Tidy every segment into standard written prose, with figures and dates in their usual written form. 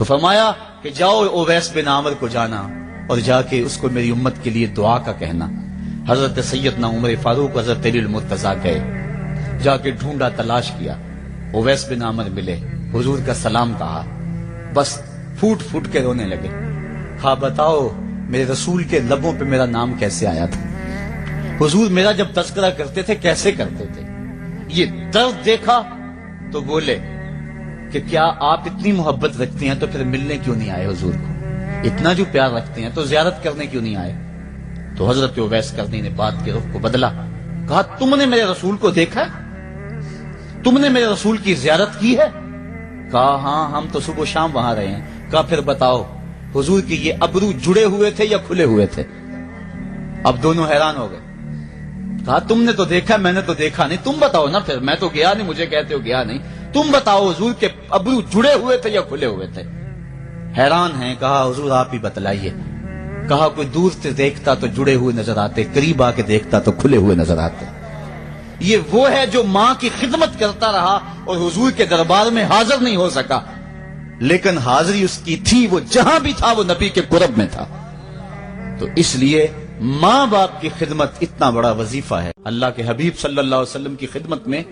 تو فرمایا کہ جاؤ اویس بن عامر کو جانا اور جا کے اس کو میری امت کے لیے دعا کا کہنا۔ حضرت سیدنا عمر فاروق حضرت علی المرتضیٰ گئے، جا کے ڈھونڈا، تلاش کیا، اویس بن عامر ملے، حضور کا سلام کہا، بس پھوٹ پھوٹ کے رونے لگے۔ ہاں بتاؤ میرے رسول کے لبوں پہ میرا نام کیسے آیا تھا؟ حضور میرا جب تذکرہ کرتے تھے کیسے کرتے تھے؟ یہ درد دیکھا تو بولے کہ کیا آپ اتنی محبت رکھتے ہیں تو پھر ملنے کیوں نہیں آئے حضور کو؟ اتنا جو پیار رکھتے ہیں تو زیارت کرنے کیوں نہیں آئے؟ تو حضرت اویس کرنی نے بات کے رخ کو بدلا، کہا تم نے میرے رسول کو دیکھا؟ تم نے میرے رسول کی زیارت کی ہے؟ کہا ہاں ہم تو صبح و شام وہاں رہے ہیں۔ کہا پھر بتاؤ حضور کی یہ ابرو جڑے ہوئے تھے یا کھلے ہوئے تھے؟ اب دونوں حیران ہو گئے۔ کہا تم نے تو دیکھا، میں نے تو دیکھا نہیں، تم بتاؤ نا پھر، میں تو گیا نہیں، مجھے کہتے ہو گیا نہیں، تم بتاؤ حضور کے ابرو جڑے ہوئے تھے یا کھلے ہوئے تھے؟ حیران ہیں، کہا حضور آپ ہی بتلائیے۔ کہا کوئی دور سے دیکھتا تو جڑے ہوئے نظر آتے، قریب آ کے دیکھتا تو کھلے ہوئے نظر آتے۔ یہ وہ ہے جو ماں کی خدمت کرتا رہا اور حضور کے دربار میں حاضر نہیں ہو سکا، لیکن حاضری اس کی تھی، وہ جہاں بھی تھا وہ نبی کے قرب میں تھا۔ تو اس لیے ماں باپ کی خدمت اتنا بڑا وظیفہ ہے۔ اللہ کے حبیب صلی اللہ علیہ وسلم کی خدمت میں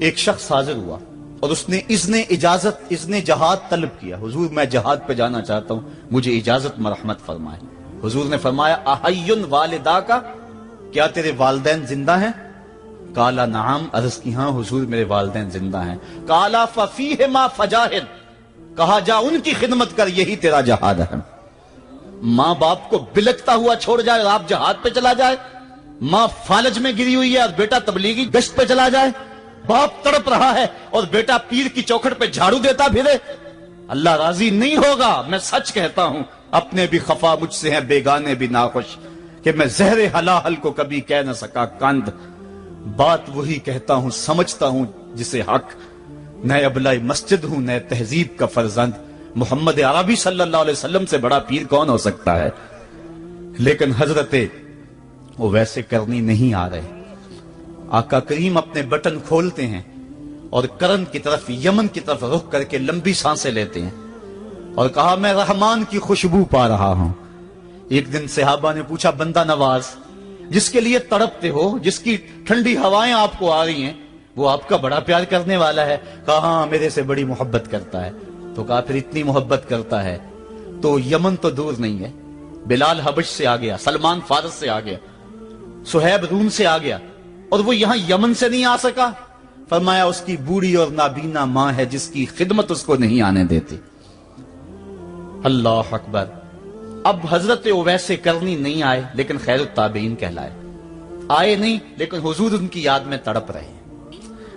ایک شخص حاضر ہوا اور اس نے اذن جہاد طلب کیا، حضور میں جہاد پہ جانا چاہتا ہوں، مجھے اجازت مرحمت فرمائے۔ حضور نے فرمایا احیٌ والدا کا، کیا تیرے والدین زندہ ہیں؟ قالا نعم، عرض کی ہاں حضور میرے والدین زندہ ہیں۔ قالا ففیہما فجاہد، کہا جا ان کی خدمت کر، یہی تیرا جہاد ہے۔ ماں باپ کو بلکتا ہوا چھوڑ جائے اور آپ جہاد پہ چلا جائے، ماں فالج میں گری ہوئی ہے اور بیٹا تبلیغی گشت پہ چلا جائے، باپ تڑپ رہا ہے اور بیٹا پیر کی چوکھٹ پہ جھاڑو دیتا پھرے، اللہ راضی نہیں ہوگا۔ میں سچ کہتا ہوں، اپنے بھی خفا مجھ سے ہیں، بیگانے بھی ناخوش، کہ میں زہر حلاحل کو کبھی کہہ نہ سکا کند، بات وہی کہتا ہوں سمجھتا ہوں جسے حق، نئے ابلائی مسجد ہوں نئے تہذیب کا فرزند، محمد عربی صلی اللہ علیہ وسلم سے بڑا پیر کون ہو سکتا ہے؟ لیکن حضرت وہ ویسے کرنی نہیں آ رہے۔ آقا کریم اپنے بٹن کھولتے ہیں اور کرن کی طرف، یمن کی طرف رخ کر کے لمبی سانسیں لیتے ہیں اور کہا میں رحمان کی خوشبو پا رہا ہوں۔ ایک دن صحابہ نے پوچھا بندہ نواز جس کے لیے تڑپتے ہو، جس کی ٹھنڈی ہوائیں آپ کو آ رہی ہیں، وہ آپ کا بڑا پیار کرنے والا ہے؟ کہا ہاں میرے سے بڑی محبت کرتا ہے۔ تو کہا پھر اتنی محبت کرتا ہے تو یمن تو دور نہیں ہے، بلال حبش سے آ گیا، سلمان فارس سے آ گیا، سہیب روم سے آ گیا، اور وہ یہاں یمن سے نہیں آ سکا؟ فرمایا اس کی بوڑھی اور نابینا ماں ہے جس کی خدمت اس کو نہیں آنے دیتی۔ اللہ اکبر۔ اب حضرت اویس کرنی نہیں آئے لیکن خیر التابعین کہلائے، آئے نہیں لیکن حضور ان کی یاد میں تڑپ رہے ہیں۔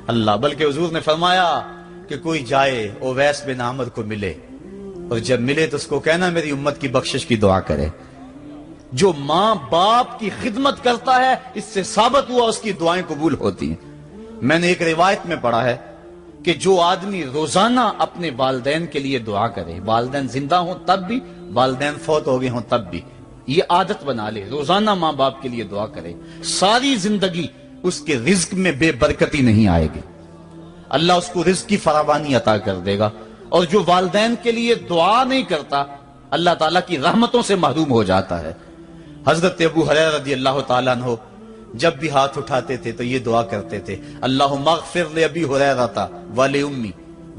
اللہ، بلکہ حضور نے فرمایا کہ کوئی جائے اویس بن عامر کو ملے اور جب ملے تو اس کو کہنا میری امت کی بخشش کی دعا کرے۔ جو ماں باپ کی خدمت کرتا ہے اس سے ثابت ہوا اس کی دعائیں قبول ہوتی ہیں۔ میں نے ایک روایت میں پڑھا ہے کہ جو آدمی روزانہ اپنے والدین کے لیے دعا کرے، والدین زندہ ہوں تب بھی، والدین فوت ہو گئے ہوں تب بھی، یہ عادت بنا لے، روزانہ ماں باپ کے لیے دعا کرے، ساری زندگی اس کے رزق میں بے برکتی نہیں آئے گی، اللہ اس کو رزق کی فراوانی عطا کر دے گا۔ اور جو والدین کے لیے دعا نہیں کرتا اللہ تعالیٰ کی رحمتوں سے محروم ہو جاتا ہے۔ حضرت ابو ہریرہ رضی اللہ تعالیٰ عنہ جب بھی ہاتھ اٹھاتے تھے تو یہ دعا کرتے تھے، اللہم اغفر لابی ہریرہ ولأمی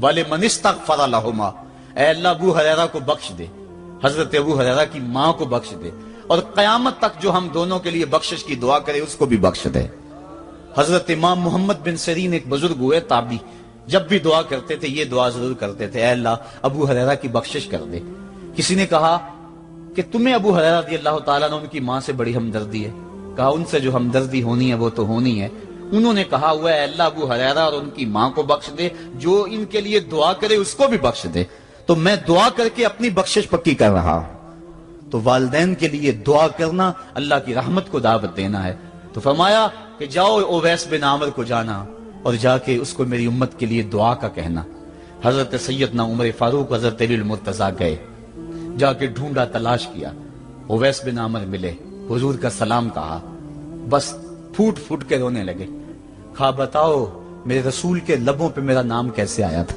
ولمن استغفر لہما، اے اللہ ابو ہریرہ کو بخش دے، حضرت ابو ہریرہ کی ماں کو بخش دے، اور قیامت تک جو ہم دونوں کے لیے بخشش کی دعا کرے اس کو بھی بخش دے۔ حضرت امام محمد بن سیرین ایک بزرگ ہوئے تابعی، جب بھی دعا کرتے تھے یہ دعا ضرور کرتے تھے، اے اللہ ابو ہریرہ کی بخشش کر دے۔ کسی نے کہا کہ تمہیں ابو ہریرہ رضی اللہ تعالیٰ نے ان کی ماں سے بڑی ہمدردی ہے؟ کہا ان سے جو ہمدردی ہونی ہے وہ تو ہونی ہے۔ انہوں نے کہا ہوا ہے اے اللہ ابو ہریرہ اور ان کی ماں کو بخش دے، جو ان کے لیے دعا کرے اس کو بھی بخش دے۔ تو میں دعا کر کے اپنی بخشش پکی کر رہا ہوں۔ تو والدین کے لیے دعا کرنا اللہ کی رحمت کو دعوت دینا ہے۔ تو فرمایا کہ جاؤ اویس بن عامر کو جانا اور جا کے اس کو میری امت کے لیے دعا کا کہنا۔ حضرت سیدنا عمر فاروق حضرت علی المرتضیٰ گئے، جا کے ڈھونڈا، تلاش کیا، اویس بن عامر ملے، حضور کا سلام کہا، بس پھوٹ پھوٹ کے رونے لگے۔ کہا بتاؤ میرے رسول کے لبوں پہ میرا نام کیسے آیا تھا؟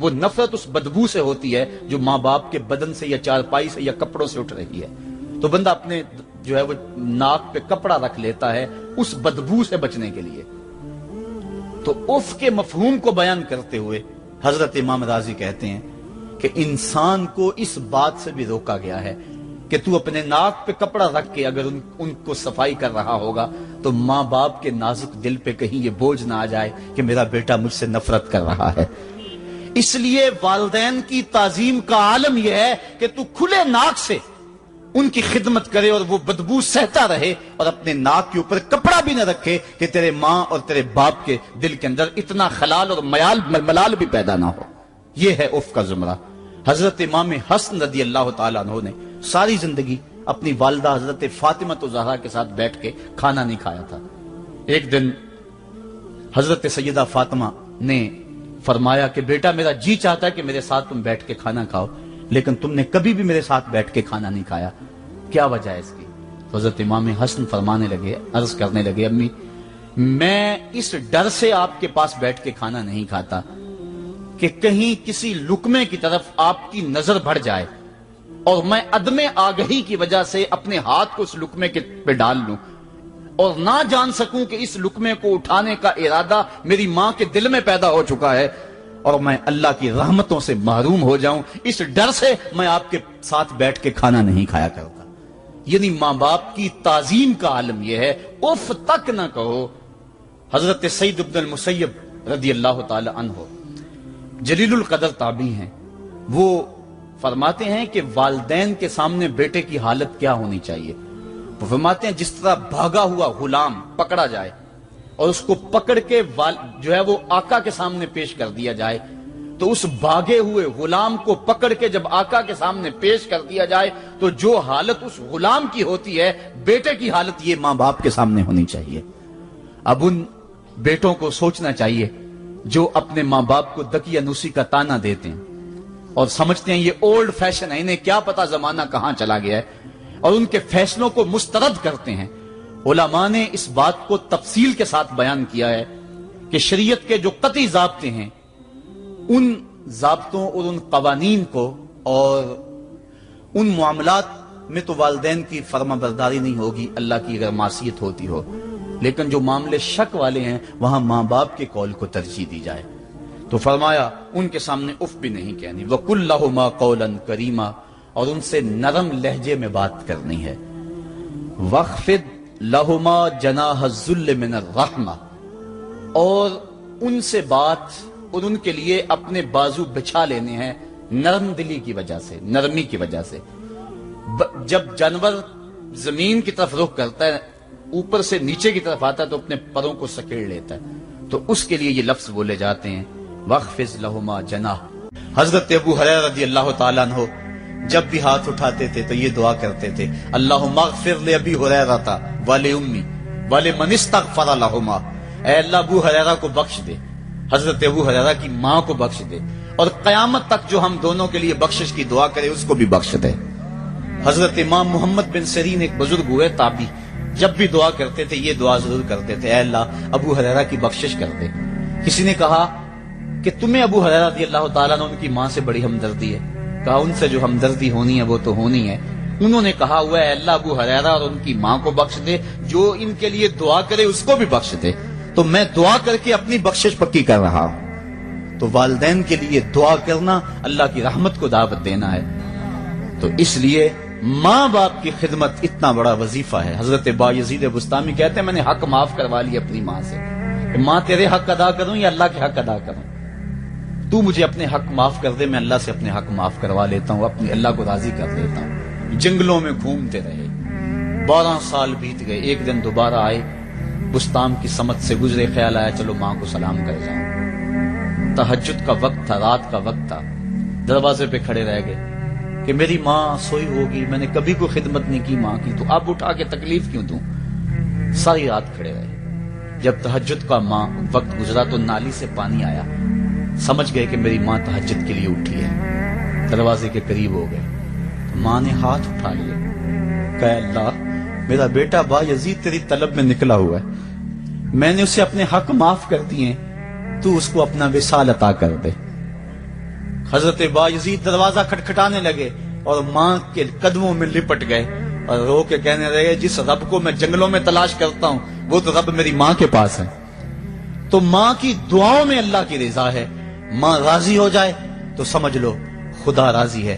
وہ نفرت اس بدبو سے ہوتی ہے جو ماں باپ کے بدن سے یا چارپائی سے یا کپڑوں سے اٹھ رہی ہے. تو بندہ اپنے جو ہے وہ ناک پہ کپڑا رکھ لیتا ہے اس بدبو سے بچنے کے لیے. تو اف کے مفہوم کو بیان کرتے ہوئے حضرت امام راضی کہتے ہیں کہ انسان کو اس بات سے بھی روکا گیا ہے کہ تو اپنے ناک پہ کپڑا رکھ کے اگر ان کو صفائی کر رہا ہوگا تو ماں باپ کے نازک دل پہ کہیں یہ بوجھ نہ آ جائے کہ میرا بیٹا مجھ سے نفرت کر رہا ہے. اس لیے والدین کی تعظیم کا عالم یہ ہے کہ تو کھلے ناک سے ان کی خدمت کرے اور وہ بدبو سہتا رہے اور اپنے ناک کے اوپر کپڑا بھی نہ رکھے کہ تیرے ماں اور تیرے باپ کے دل کے اندر اتنا خلال اور ملال بھی پیدا نہ ہو. یہ ہے اف کا زمرہ. حضرت امام حسن رضی اللہ تعالیٰ عنہ نے ساری زندگی اپنی والدہ حضرت فاطمہ زہرا کے ساتھ بیٹھ کے کھانا نہیں کھایا تھا. ایک دن حضرت سیدہ فاطمہ نے فرمایا کہ بیٹا میرا جی چاہتا ہے کہ میرے ساتھ تم بیٹھ کے کھانا کھاؤ لیکن تم نے کبھی بھی میرے ساتھ بیٹھ کے کھانا نہیں کھایا, کیا وجہ ہے اس کی؟ حضرت امام حسن فرمانے لگے, عرض کرنے لگے, امی میں اس ڈر سے آپ کے پاس بیٹھ کے کھانا نہیں کھاتا کہ کہیں کسی لقمے کی طرف آپ کی نظر بڑھ جائے اور میں عدم آگہی کی وجہ سے اپنے ہاتھ کو اس لقمے پہ ڈال لوں اور نہ جان سکوں کہ اس لقمے کو اٹھانے کا ارادہ میری ماں کے دل میں پیدا ہو چکا ہے اور میں اللہ کی رحمتوں سے محروم ہو جاؤں. اس ڈر سے میں آپ کے ساتھ بیٹھ کے کھانا نہیں کھایا کرتا. یعنی ماں باپ کی تعظیم کا عالم یہ ہے, اف تک نہ کہو. حضرت سعید بن المسیب رضی اللہ تعالی عنہ جلیل القدر تابعی ہیں, وہ فرماتے ہیں کہ والدین کے سامنے بیٹے کی حالت کیا ہونی چاہیے. وہ فرماتے ہیں جس طرح بھاگا ہوا غلام پکڑا جائے اور اس کو پکڑ کے جو ہے وہ آقا کے سامنے پیش کر دیا جائے تو اس بھاگے ہوئے غلام کو پکڑ کے جب آقا کے سامنے پیش کر دیا جائے تو جو حالت اس غلام کی ہوتی ہے بیٹے کی حالت یہ ماں باپ کے سامنے ہونی چاہیے. اب ان بیٹوں کو سوچنا چاہیے جو اپنے ماں باپ کو دقیانوسی کا تانا دیتے ہیں اور سمجھتے ہیں یہ اولڈ فیشن ہے, انہیں کیا پتا زمانہ کہاں چلا گیا ہے, اور ان کے فیصلوں کو مسترد کرتے ہیں. علماء نے اس بات کو تفصیل کے ساتھ بیان کیا ہے کہ شریعت کے جو قطعی ضابطے ہیں ان ضابطوں اور ان قوانین کو اور ان معاملات میں تو والدین کی فرما برداری نہیں ہوگی اللہ کی اگر معصیت ہوتی ہو, لیکن جو معاملے شک والے ہیں وہاں ماں باپ کے قول کو ترجیح دی جائے. تو فرمایا ان کے سامنے اف بھی نہیں کہنی, وَقُلْ لَهُمَا قَوْلًا كَرِيمًا, اور ان سے نرم لہجے میں بات کرنی ہے. وَخْفِضْ لَهُمَا جَنَاحَ الذُّلِّ مِنَ الرَّحْمَةِ, اور ان سے بات اور ان کے لیے اپنے بازو بچھا لینے ہیں نرم دلی کی وجہ سے, نرمی کی وجہ سے. جب جانور زمین کی طرف رخ کرتا ہے اوپر سے نیچے کی طرف آتا ہے تو اپنے پروں کو سکیڑ لیتا ہے, تو اس کے لیے یہ لفظ بولے جاتے ہیں وَخْفِضْ لَهُمَا جَنَاحَ. حضرت ابو ہریرہ رضی اللہ تعالیٰ عنہ جب بھی ہاتھ اٹھاتے تھے تو یہ دعا کرتے تھے, اللہم اغفر لأبی ہریرہ ولأمی ولمن استغفر لہما, اے اللہ ابو ہریرہ کو بخش دے, حضرت ابو ہریرہ کی ماں کو بخش دے, اور قیامت تک جو ہم دونوں کے لیے بخشش کی دعا کرے اس کو بھی بخش دے. حضرت امام محمد بن سیرین ایک بزرگ ہوئے تابعی, جب بھی دعا کرتے تھے یہ دعا ضرور کرتے تھے, اے اللہ ابو ہریرہ کی بخشش کر دے. کسی نے کہا کہ تمہیں ابو ہریرہ رضی اللہ تعالیٰ عنہ ان کی ماں سے بڑی ہمدردی ہے. کہا ان سے جو ہمدردی ہونی ہے وہ تو ہونی ہے. انہوں نے کہا ہوا ہے اللہ ابو ہریرہ اور ان کی ماں کو بخش دے, جو ان کے لیے دعا کرے اس کو بھی بخش دے. تو میں دعا کر کے اپنی بخشش پکی کر رہا ہوں. تو والدین کے لیے دعا کرنا اللہ کی رحمت کو دعوت دینا ہے. تو اس لیے ماں باپ کی خدمت اتنا بڑا وظیفہ ہے. حضرت بایزید بستامی کہتے ہیں میں نے حق معاف کروا لی اپنی ماں سے, کہ ماں تیرے حق ادا کروں یا اللہ کے حق ادا کروں, تو مجھے اپنے حق معاف کر دے, میں اللہ سے اپنے حق معاف کروا لیتا ہوں, اپنے اللہ کو راضی کر دیتا ہوں. جنگلوں میں گھومتے رہے, 12 سال بیت گئے. ایک دن دوبارہ آئے, بستان کی سمت سے گزرے, خیال آیا چلو ماں کو سلام کر جاؤں. تہجد کا وقت تھا, رات کا وقت تھا, دروازے پہ کھڑے رہ گئے کہ میری ماں سوئی ہوگی, میں نے کبھی کوئی خدمت نہیں کی ماں کی, تو اب اٹھا کے تکلیف کیوں دوں. ساری رات کھڑے رہے. جب تہجد کا ماں وقت گزرا تو نالی سے پانی آیا, سمجھ گئے کہ میری ماں تہجد کے لیے اٹھی ہے. دروازے کے قریب ہو گئے, ماں نے ہاتھ اٹھا لیے, کہا اللہ میرا بیٹا با یزید تیری طلب میں نکلا ہوا ہے, میں نے اسے اپنے حق معاف کر دیے, تو اس کو اپنا وصال عطا کر دے. حضرت بایزید دروازہ کھٹکھٹانے لگے اور ماں کے قدموں میں لپٹ گئے اور رو کے کہنے لگے جس رب کو میں جنگلوں میں تلاش کرتا ہوں وہ تو رب میری ماں کے پاس ہے۔ تو ماں کی دعاؤں میں اللہ کی رضا ہے، ماں راضی ہو جائے تو سمجھ لو خدا راضی ہے۔